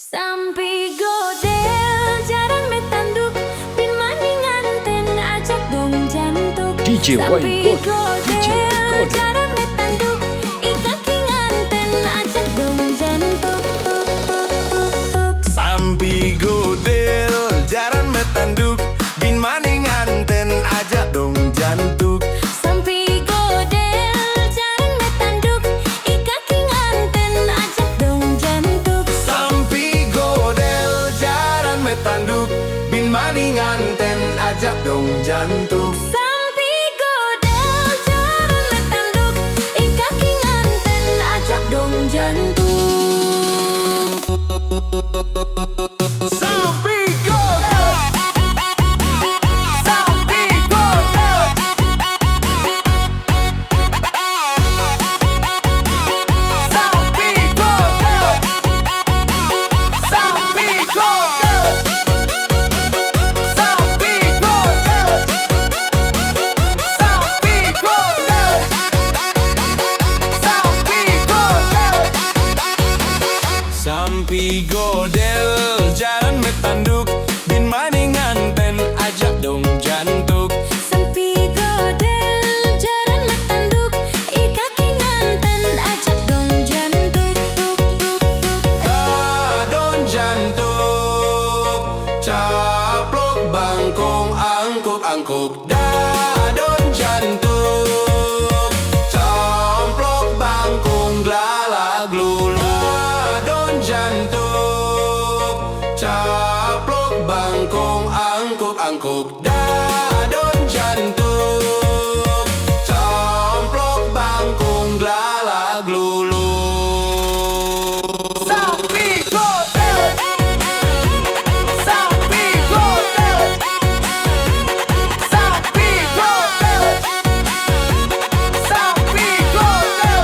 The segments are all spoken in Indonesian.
Sampai godel jarang metanduk, pin maning nganten ajak dong jantuk. DJ Sampai Wayne DJ godel Wayne. jarang metanduk, ikaki nganten ajak dong jantuk. Sampai godel jaran metanduk, bin maning anten aja dong jantuk. Sampai godel jarang metanduk, ikaki nganten ajak dong jantuk. Sampai godel jaran metanduk, bin maning anten aja dong jantuk. Sampai godel jarang metanduk, ikaki nganten ajak dong jantuk. Sampai godel, sampai godel, sampai godel, sampai godel, sampai godel, sampai godel, sampai godel, jalan metanduk, bin maning anten ajak dong jantuk. Sampai godel jarang metanduk, ikaki nganten ajak dong jantuk. Adon jantuk, caplok bangkong angkuk-angkuk. Dadon jantuk, caplok bangkong glalag lula. Adon jantuk, caplok bangkong angkuk-angkuk. Dadon jantuk, caplok bangkong glalag lulu. Sampai godel, sampai godel, sampai godel, sampai godel.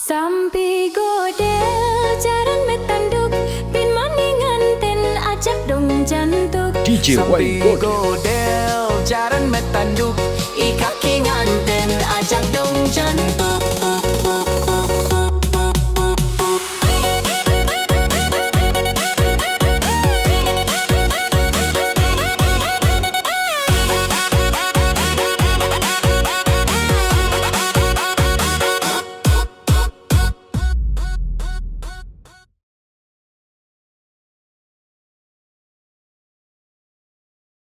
Sampai godel jarang metanduk, pin maning nganten ajak dong jantuk. DJ Sampai Wayne godel